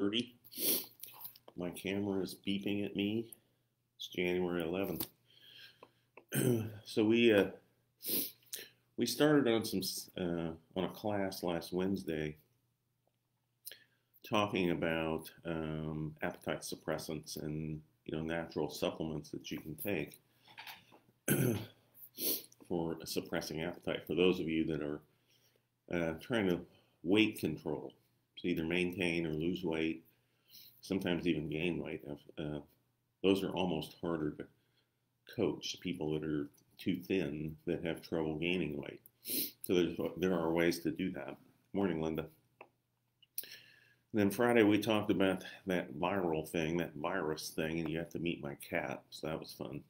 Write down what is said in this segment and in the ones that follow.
9:30. My camera is beeping at me. It's January 11th. So we started on on a class last Wednesday talking about appetite suppressants and natural supplements that you can take for suppressing appetite. For those of you that are trying to weight control, so either maintain or lose weight, sometimes even gain weight. Those are almost harder to coach, people that are too thin that have trouble gaining weight. So there are ways to do that. Morning, Linda. And then Friday we talked about that viral thing, that virus thing, and you have to meet my cat, so that was fun.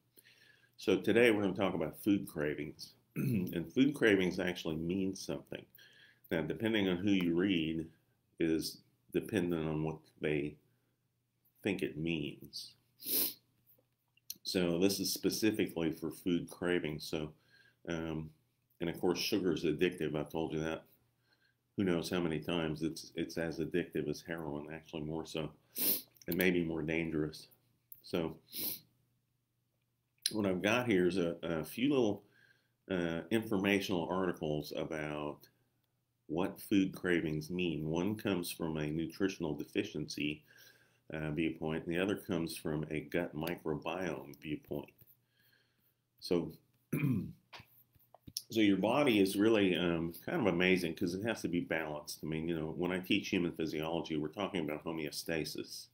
So today we're going to talk about food cravings. And food cravings actually mean something. Now, depending on who you read is dependent on what they think it means. So this is specifically for food cravings. So, and of course, sugar is addictive. I've told you that. Who knows how many times it's as addictive as heroin, actually more so, and maybe more dangerous. So what I've got here is a few little informational articles about what food cravings mean. One comes from a nutritional deficiency viewpoint, and the other comes from a gut microbiome viewpoint. So, so your body is really kind of amazing because it has to be balanced. I mean, when I teach human physiology, we're talking about homeostasis.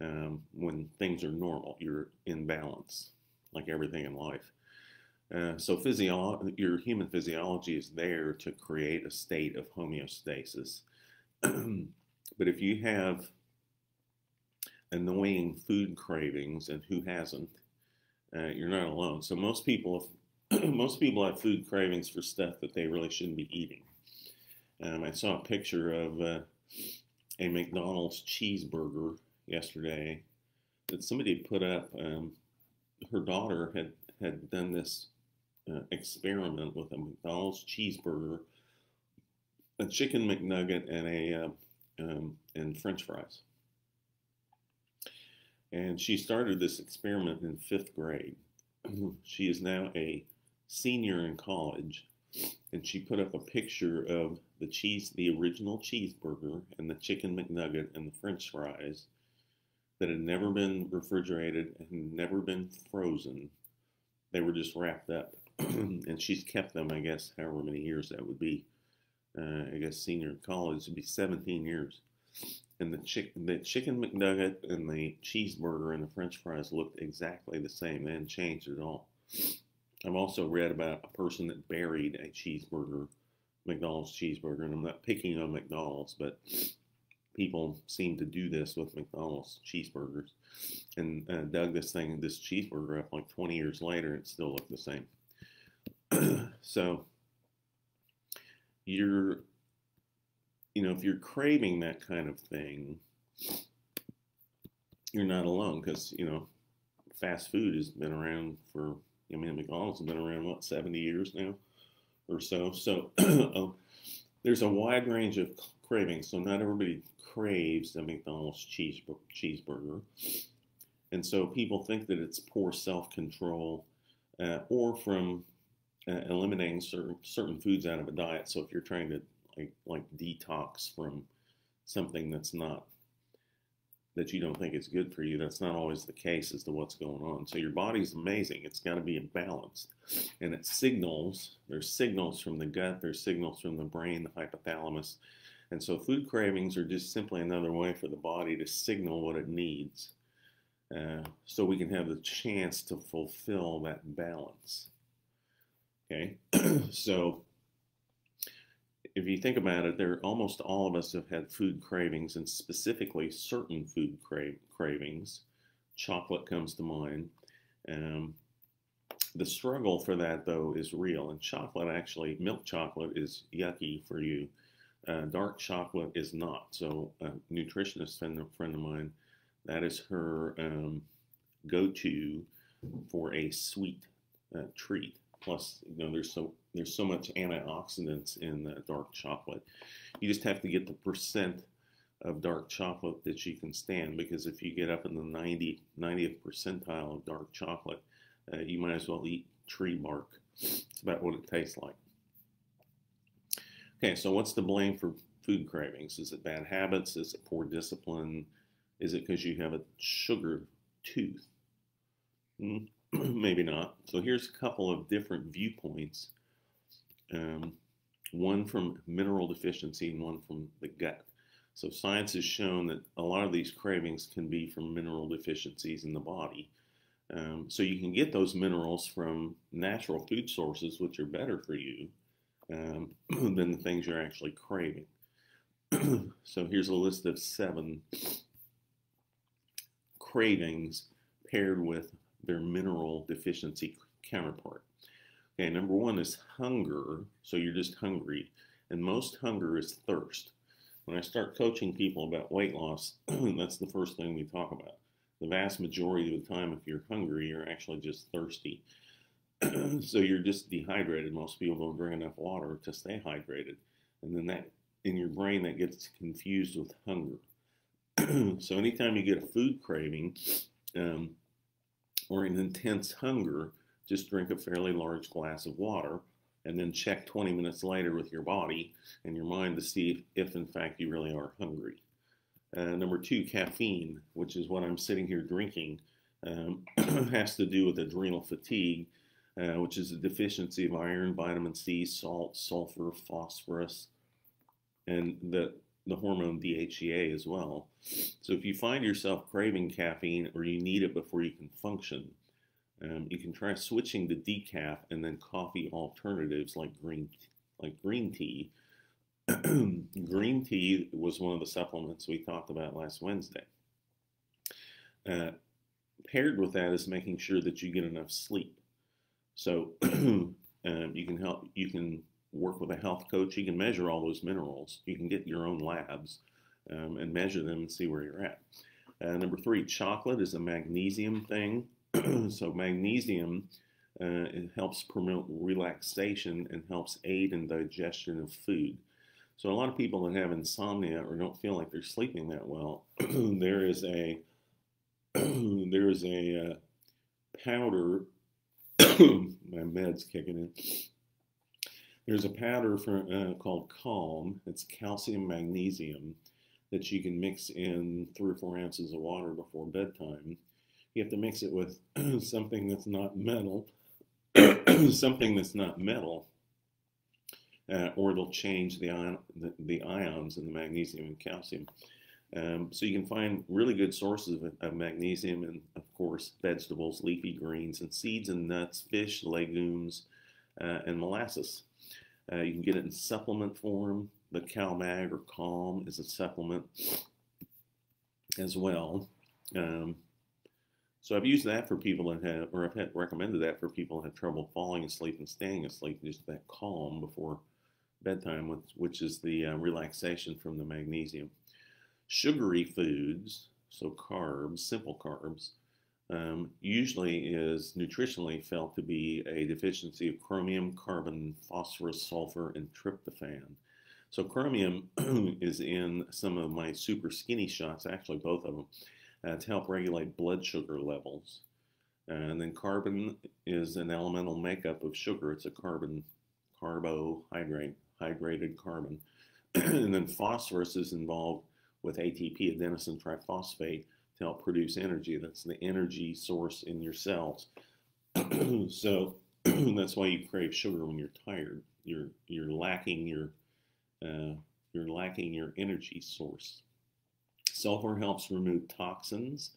When things are normal, you're in balance, like everything in life. So your human physiology is there to create a state of homeostasis. But if you have annoying food cravings, and who hasn't, you're not alone. So most people have food cravings for stuff that they really shouldn't be eating. I saw a picture of a McDonald's cheeseburger yesterday that somebody put up. Her daughter had done this experiment with a McDonald's cheeseburger, a chicken McNugget, and French fries. And she started this experiment in 5th grade. She is now a senior in college, and she put up a picture of the original cheeseburger and the chicken McNugget and the French fries that had never been refrigerated and never been frozen. They were just wrapped up. And she's kept them, I guess, however many years that would be. I guess senior in college would be 17 years. And the chicken McNugget and the cheeseburger and the French fries looked exactly the same. They hadn't changed at all. I've also read about a person that buried a cheeseburger, McDonald's cheeseburger, and I'm not picking on McDonald's, but people seem to do this with McDonald's cheeseburgers, and dug this cheeseburger up like 20 years later, and it still looked the same. So if you're craving that kind of thing, you're not alone, because fast food has been around for, McDonald's has been around, what, 70 years now or so. So there's a wide range of cravings. So not everybody craves a McDonald's cheeseburger. And so people think that it's poor self-control or from eliminating certain foods out of a diet. So if you're trying to like detox from something that you don't think is good for you, that's not always the case as to what's going on. So your body's amazing. It's got to be balanced. And it signals, there's signals from the gut, there's signals from the brain, the hypothalamus. And so food cravings are just simply another way for the body to signal what it needs, so we can have the chance to fulfill that balance. Okay, so if you think about it, almost all of us have had food cravings, and specifically certain food cravings. Chocolate comes to mind. The struggle for that, though, is real. And chocolate, actually, milk chocolate is yucky for you. Dark chocolate is not. So a nutritionist friend of mine, that is her go-to for a sweet treat. Plus, there's so much antioxidants in dark chocolate. You just have to get the percent of dark chocolate that you can stand, because if you get up in the 90th percentile of dark chocolate, you might as well eat tree bark. It's about what it tastes like. Okay, so what's the blame for food cravings? Is it bad habits? Is it poor discipline? Is it because you have a sugar tooth? Maybe not. So here's a couple of different viewpoints. One from mineral deficiency and one from the gut. So science has shown that a lot of these cravings can be from mineral deficiencies in the body. So you can get those minerals from natural food sources, which are better for you than the things you're actually craving. So here's a list of 7 cravings paired with their mineral deficiency counterpart. Okay, number 1 is hunger. So you're just hungry. And most hunger is thirst. When I start coaching people about weight loss, that's the first thing we talk about. The vast majority of the time, if you're hungry, you're actually just thirsty. So you're just dehydrated. Most people don't drink enough water to stay hydrated. And then that, in your brain, that gets confused with hunger. So anytime you get a food craving or an intense hunger, just drink a fairly large glass of water and then check 20 minutes later with your body and your mind to see if in fact you really are hungry. Number 2, caffeine, which is what I'm sitting here drinking, has to do with adrenal fatigue, which is a deficiency of iron, vitamin C, salt, sulfur, phosphorus, and the hormone DHEA as well. So if you find yourself craving caffeine or you need it before you can function, you can try switching to decaf and then coffee alternatives like green tea. Green tea was one of the supplements we talked about last Wednesday. Paired with that is making sure that you get enough sleep. So you can work with a health coach. You can measure all those minerals. You can get your own labs and measure them and see where you're at. Number 3, chocolate is a magnesium thing. So magnesium it helps promote relaxation and helps aid in digestion of food. So a lot of people that have insomnia or don't feel like they're sleeping that well, there is a powder. My med's kicking in. There's a powder called Calm. It's calcium magnesium that you can mix in 3 or 4 ounces of water before bedtime. You have to mix it with something that's not metal, or it'll change the ions in the magnesium and calcium. So you can find really good sources of magnesium in, of course, vegetables, leafy greens, and seeds and nuts, fish, legumes, and molasses. You can get it in supplement form. The CalMag or Calm is a supplement as well. So I've used that for people that have, or I've recommended that for people that have trouble falling asleep and staying asleep, just that Calm before bedtime, which is the relaxation from the magnesium. Sugary foods, so carbs, simple carbs, usually is nutritionally felt to be a deficiency of chromium, carbon, phosphorus, sulfur, and tryptophan. So chromium is in some of my super skinny shots, actually both of them, to help regulate blood sugar levels. And then carbon is an elemental makeup of sugar. It's a carbohydrate, hydrated carbon. And then phosphorus is involved with ATP, adenosine triphosphate, to help produce energy. That's the energy source in your cells. So that's why you crave sugar when you're tired. You're lacking your energy source. Sulfur helps remove toxins,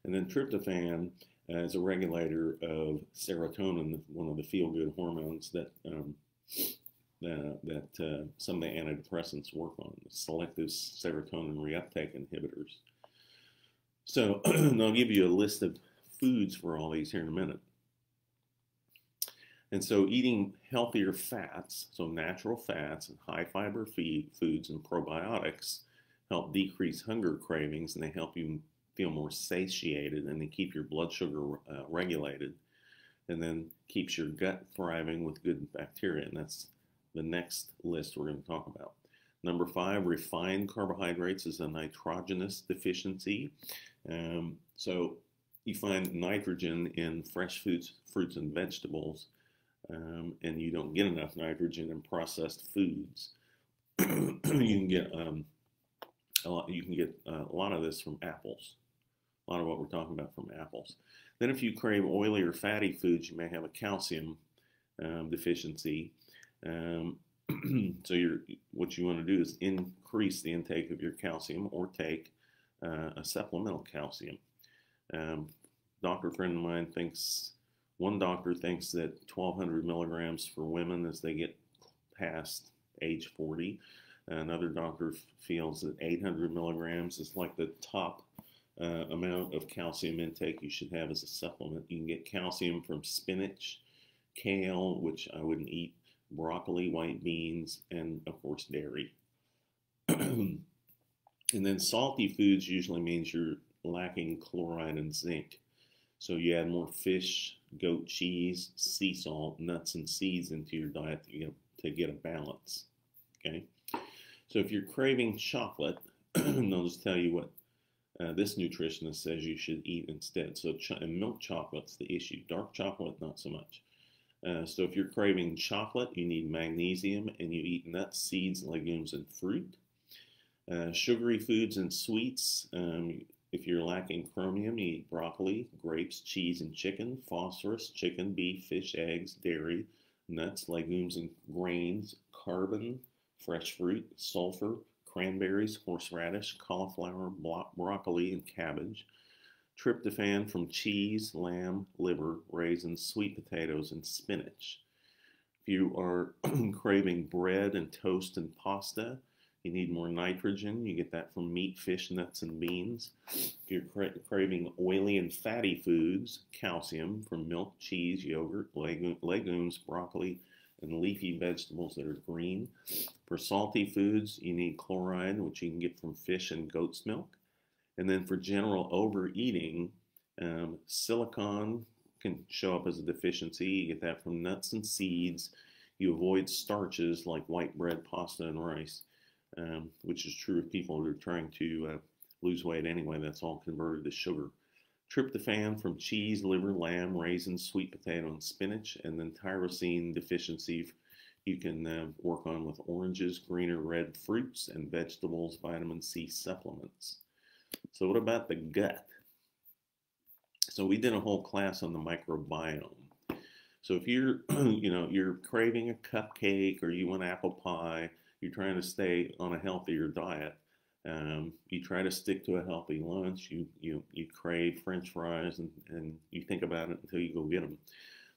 and then tryptophan is a regulator of serotonin, one of the feel-good hormones that some of the antidepressants work on, selective serotonin reuptake inhibitors. So I'll give you a list of foods for all these here in a minute. And so eating healthier fats, so natural fats and high fiber foods and probiotics help decrease hunger cravings, and they help you feel more satiated, and they keep your blood sugar regulated, and then keeps your gut thriving with good bacteria. And that's the next list we're going to talk about. Number 5, refined carbohydrates is a nitrogenous deficiency. So you find nitrogen in fresh fruits and vegetables, and you don't get enough nitrogen in processed foods. You can get a lot of this from apples. A lot of what we're talking about from apples. Then if you crave oily or fatty foods, you may have a calcium deficiency. So what you want to do is increase the intake of your calcium or take a supplemental calcium. Doctor friend of mine one doctor thinks that 1,200 milligrams for women as they get past age 40. Another doctor feels that 800 milligrams is like the top amount of calcium intake you should have as a supplement. You can get calcium from spinach, kale, which I wouldn't eat, broccoli, white beans, and of course dairy. And then salty foods usually means you're lacking chloride and zinc. So you add more fish, goat cheese, sea salt, nuts, and seeds into your diet to get a balance. Okay. So if you're craving chocolate, I'll just tell you what this nutritionist says you should eat instead. So milk chocolate's the issue. Dark chocolate, not so much. So if you're craving chocolate, you need magnesium, and you eat nuts, seeds, legumes, and fruit. Sugary foods and sweets. If you're lacking chromium, you eat broccoli, grapes, cheese, and chicken. Phosphorus, chicken, beef, fish, eggs, dairy, nuts, legumes, and grains. Carbon, fresh fruit. Sulfur, cranberries, horseradish, cauliflower, broccoli, and cabbage. Tryptophan from cheese, lamb, liver, raisins, sweet potatoes, and spinach. If you are craving bread and toast and pasta, you need more nitrogen. You get that from meat, fish, nuts, and beans. If you're craving oily and fatty foods, calcium from milk, cheese, yogurt, legumes, broccoli, and leafy vegetables that are green. For salty foods, you need chloride, which you can get from fish and goat's milk. And then for general overeating, silicon can show up as a deficiency. You get that from nuts and seeds. You avoid starches like white bread, pasta, and rice, which is true of people who are trying to lose weight anyway. That's all converted to sugar. Tryptophan from cheese, liver, lamb, raisins, sweet potato, and spinach. And then tyrosine deficiency you can work on with oranges, green or red fruits, and vegetables, vitamin C supplements. So what about the gut? So we did a whole class on the microbiome. So if you're, you're craving a cupcake or you want apple pie, you're trying to stay on a healthier diet, you try to stick to a healthy lunch, you crave French fries, and you think about it until you go get them.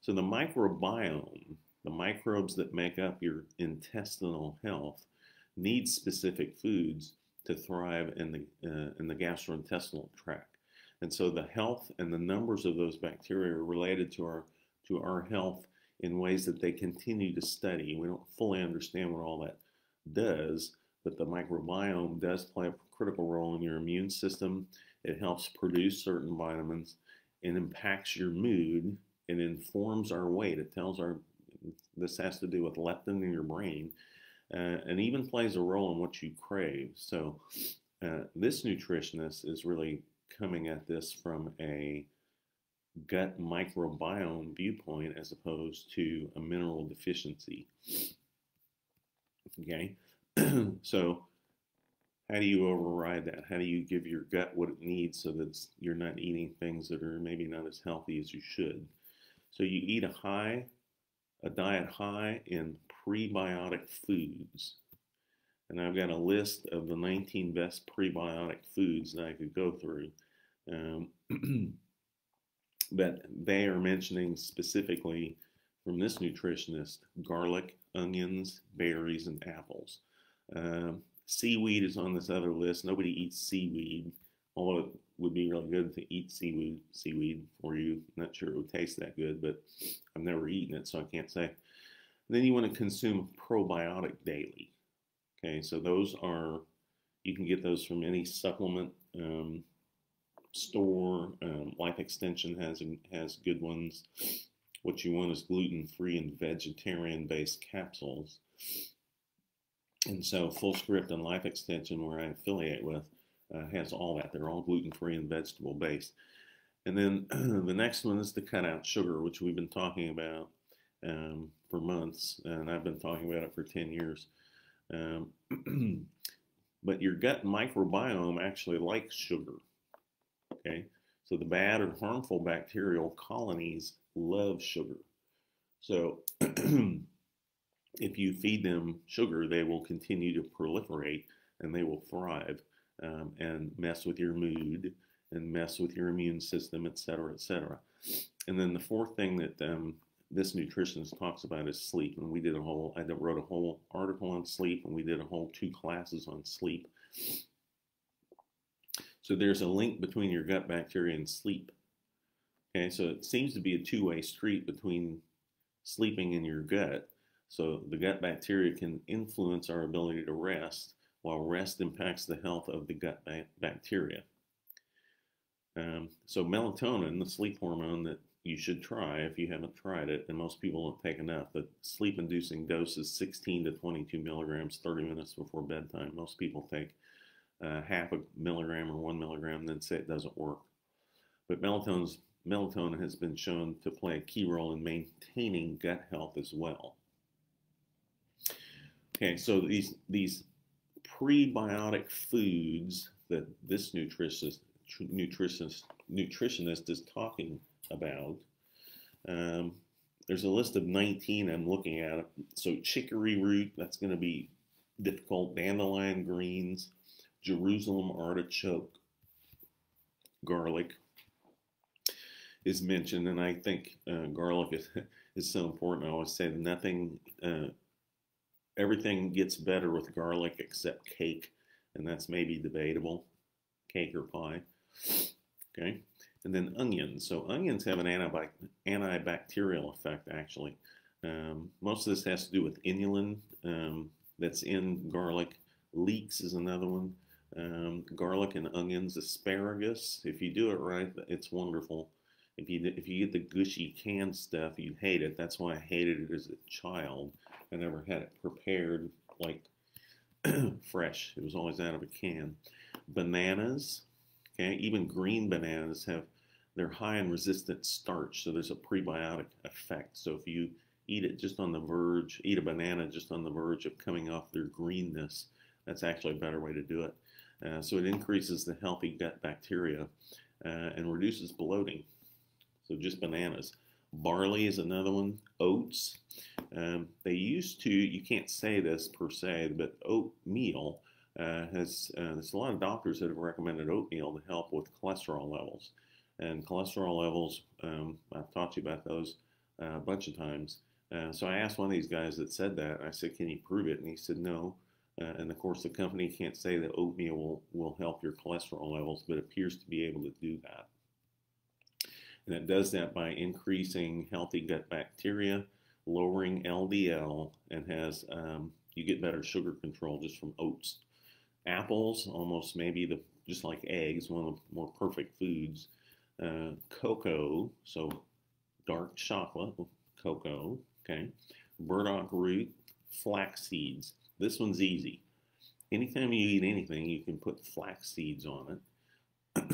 So the microbiome, the microbes that make up your intestinal health, need specific foods to thrive in the gastrointestinal tract. And so the health and the numbers of those bacteria are related to our health in ways that they continue to study. We don't fully understand what all that does, but the microbiome does play a critical role in your immune system. It helps produce certain vitamins. It impacts your mood. It informs our weight. It tells this has to do with leptin in your brain, and even plays a role in what you crave. So this nutritionist is really coming at this from a gut microbiome viewpoint as opposed to a mineral deficiency. Okay, so how do you override that? How do you give your gut what it needs so that you're not eating things that are maybe not as healthy as you should? So you eat a diet high in prebiotic foods. And I've got a list of the 19 best prebiotic foods that I could go through. But they are mentioning specifically from this nutritionist, garlic, onions, berries, and apples. Seaweed is on this other list. Nobody eats seaweed, although it would be really good to eat seaweed for you. I'm not sure it would taste that good, but I've never eaten it, so I can't say. Then you want to consume probiotic daily. Okay, so you can get those from any supplement store. Life Extension has good ones. What you want is gluten-free and vegetarian-based capsules. And so Full Script and Life Extension, where I affiliate with, has all that. They're all gluten-free and vegetable-based. And then the next one is to cut out sugar, which we've been talking about for months, and I've been talking about it for 10 years. But your gut microbiome actually likes sugar, okay? So the bad or harmful bacterial colonies love sugar. So if you feed them sugar, they will continue to proliferate and they will thrive and mess with your mood and mess with your immune system, et cetera, et cetera. And then the fourth thing that this nutritionist talks about is sleep. And I wrote a whole article on sleep, and we did a whole 2 classes on sleep. So there's a link between your gut bacteria and sleep. Okay, so it seems to be a two-way street between sleeping and your gut. So the gut bacteria can influence our ability to rest, while rest impacts the health of the gut bacteria. So melatonin, the sleep hormone that you should try if you haven't tried it, and most people don't take enough, the sleep-inducing dose is 16 to 22 milligrams 30 minutes before bedtime. Most people take half a milligram or 1 milligram and then say it doesn't work. But melatonin has been shown to play a key role in maintaining gut health as well. Okay, so these prebiotic foods that this nutritionist is talking about, there's a list of 19 I'm looking at. So chicory root, that's going to be difficult. Dandelion greens, Jerusalem artichoke, garlic is mentioned, and I think garlic is so important. I always say that everything gets better with garlic except cake, and that's maybe debatable, cake or pie. Okay, and then onions. So onions have an antibacterial effect, actually. Most of this has to do with inulin that's in garlic. Leeks is another one. Garlic and onions, asparagus. If you do it right, it's wonderful. If you get the gushy canned stuff, you'd hate it. That's why I hated it as a child. I never had it prepared like fresh. It was always out of a can. Bananas, okay, even green bananas they're high in resistant starch, so there's a prebiotic effect. So if you eat a banana just on the verge of coming off their greenness, that's actually a better way to do it. So it increases the healthy gut bacteria and reduces bloating. So just bananas. Barley is another one. Oats. They used to, you can't say this per se, but oatmeal there's a lot of doctors that have recommended oatmeal to help with cholesterol levels. And cholesterol levels, I've taught you about those a bunch of times. So I asked one of these guys that said that. I said, can you prove it? And he said, no. And of course, the company can't say that oatmeal will help your cholesterol levels, but appears to be able to do that. And it does that by increasing healthy gut bacteria, lowering LDL, and you get better sugar control just from oats. Apples, almost maybe just like eggs, one of the more perfect foods. Cocoa, so dark chocolate, cocoa, okay. Burdock root, flax seeds. This one's easy. Anytime you eat anything, you can put flax seeds on it.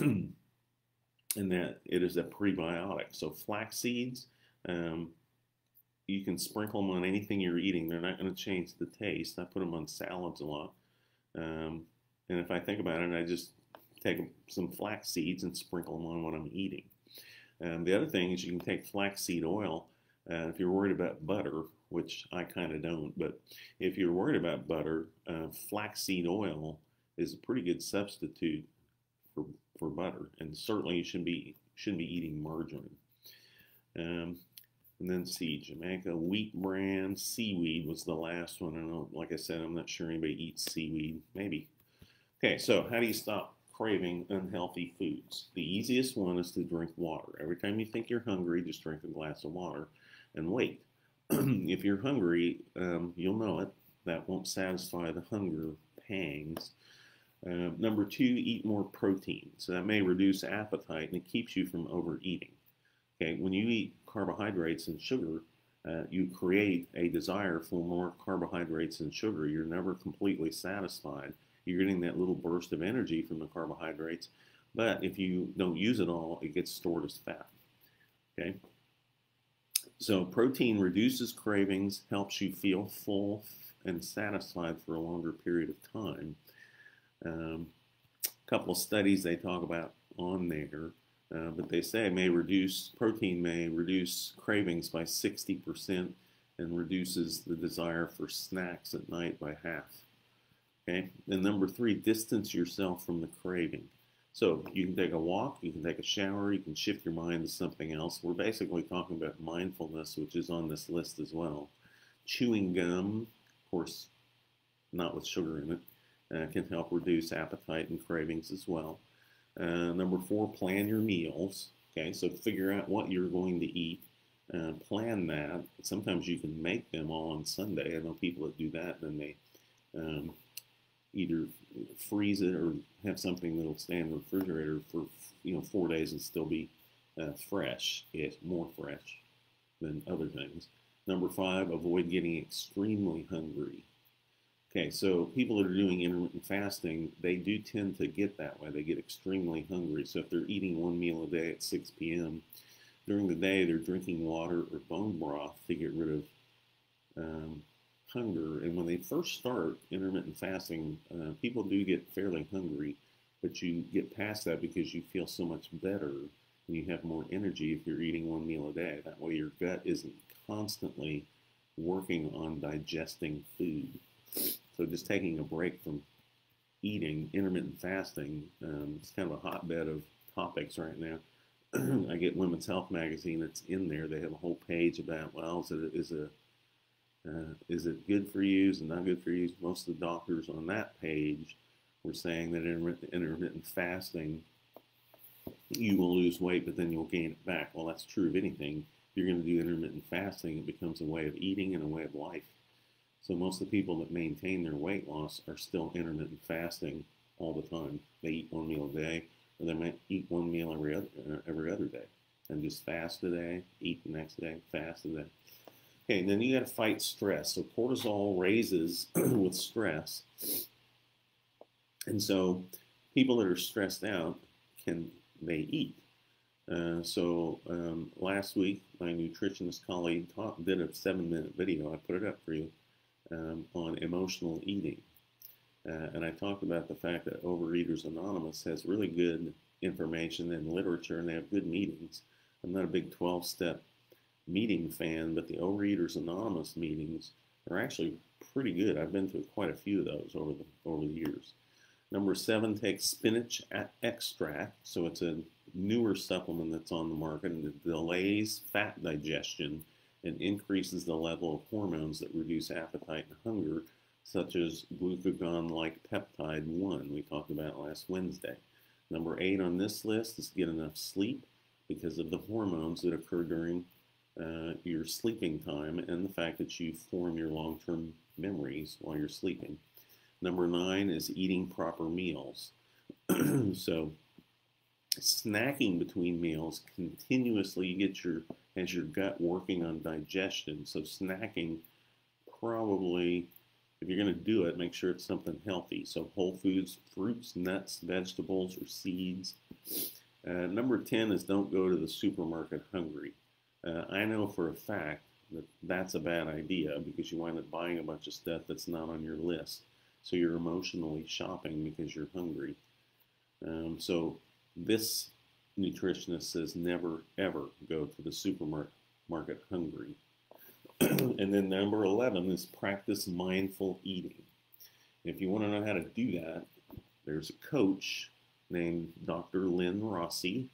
And that it is a prebiotic. So flax seeds, you can sprinkle them on anything you're eating. They're not going to change the taste. I put them on salads a lot. And if I think about it, I just take some flax seeds and sprinkle them on what I'm eating. The other thing is you can take flaxseed oil. If you're worried about butter, which I kind of don't, but if you're worried about butter, flaxseed oil is a pretty good substitute for butter, and certainly you shouldn't be eating margarine. And then Jamaica wheat bran, seaweed was the last one. I know, like I said, I'm not sure anybody eats seaweed. Maybe. Okay, so how do you stop craving unhealthy foods? The easiest one is to drink water. Every time you think you're hungry, just drink a glass of water and wait. If you're hungry, you'll know it. That won't satisfy the hunger pangs. Number 2, eat more protein. So that may reduce appetite and it keeps you from overeating. Okay, when you eat carbohydrates and sugar, you create a desire for more carbohydrates and sugar. You're never completely satisfied. You're getting that little burst of energy from the carbohydrates, but if you don't use it all, it gets stored as fat. Okay? So protein reduces cravings, helps you feel full and satisfied for a longer period of time. A couple of studies they talk about on there, but they say protein may reduce cravings by 60% and reduces the desire for snacks at night by half. Okay, and number 3, distance yourself from the craving. So you can take a walk, you can take a shower, you can shift your mind to something else. We're basically talking about mindfulness, which is on this list as well. Chewing gum, of course, not with sugar in it, can help reduce appetite and cravings as well. Number 4, plan your meals. Okay, so figure out what you're going to eat. Plan that. Sometimes you can make them all on Sunday. I know people that do that, then they either freeze it or have something that'll stay in the refrigerator for 4 days and still be fresh. It's more fresh than other things. Number 5, avoid getting extremely hungry. Okay, so people that are doing intermittent fasting, they do tend to get that way. They get extremely hungry. So if they're eating 1 meal a day at 6 p.m., during the day they're drinking water or bone broth to get rid of hunger. And when they first start intermittent fasting, people do get fairly hungry, but you get past that because you feel so much better and you have more energy if you're eating 1 meal a day. That way your gut isn't constantly working on digesting food. So just taking a break from eating, intermittent fasting, it's kind of a hotbed of topics right now. I get Women's Health magazine that's in there. They have a whole page about, well, is it good for you? Is it not good for you? Most of the doctors on that page were saying that intermittent fasting, you will lose weight, but then you'll gain it back. Well, that's true of anything. If you're going to do intermittent fasting, it becomes a way of eating and a way of life. So most of the people that maintain their weight loss are still intermittent fasting all the time. They eat 1 meal a day, or they might eat 1 meal every other day, and just fast a day, eat the next day, fast a day. Okay, then you got to fight stress. So cortisol raises with stress, and so people that are stressed out they eat. Last week, my nutritionist colleague did a 7-minute video. I put it up for you. On emotional eating. And I talked about the fact that Overeaters Anonymous has really good information and literature, and they have good meetings. I'm not a big 12-step meeting fan, but the Overeaters Anonymous meetings are actually pretty good. I've been to quite a few of those over the years. Number 7, take spinach extract. So it's a newer supplement that's on the market, and it delays fat digestion and increases the level of hormones that reduce appetite and hunger, such as glucagon-like peptide 1 we talked about last Wednesday. Number 8 on this list is get enough sleep because of the hormones that occur during your sleeping time and the fact that you form your long-term memories while you're sleeping. Number 9 is eating proper meals. So snacking between meals continuously has your gut working on digestion. So snacking, probably, if you're going to do it, make sure it's something healthy. So whole foods, fruits, nuts, vegetables, or seeds. Number 10 is don't go to the supermarket hungry. I know for a fact that that's a bad idea because you wind up buying a bunch of stuff that's not on your list. So you're emotionally shopping because you're hungry. So this nutritionist says never, ever go to the supermarket hungry. And then number 11 is practice mindful eating. If you want to know how to do that, there's a coach named Dr. Lynn Rossi,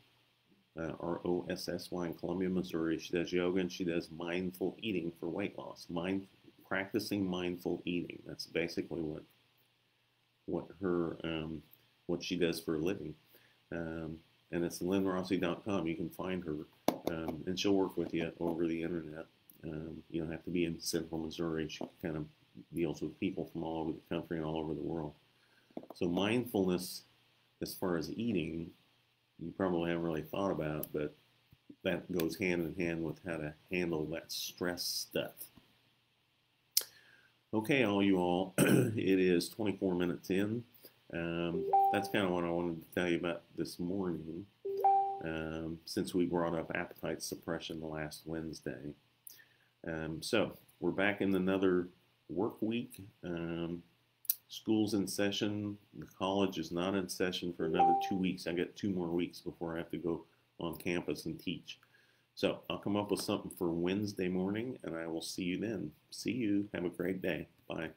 Rossy in Columbia, Missouri. She does yoga and she does mindful eating for weight loss. Practicing mindful eating. That's basically what she does for a living. And it's lynnrossi.com. You can find her, and she'll work with you over the internet. You don't have to be in central Missouri. She kind of deals with people from all over the country and all over the world. So mindfulness, as far as eating, you probably haven't really thought about, but that goes hand in hand with how to handle that stress stuff. Okay, you all, it is 24 minutes in. That's kind of what I wanted to tell you about this morning, since we brought up appetite suppression last Wednesday. So we're back in another work week. School's in session. The college is not in session for another 2 weeks. I got 2 more weeks before I have to go on campus and teach. So I'll come up with something for Wednesday morning, and I will see you then. See you. Have a great day. Bye.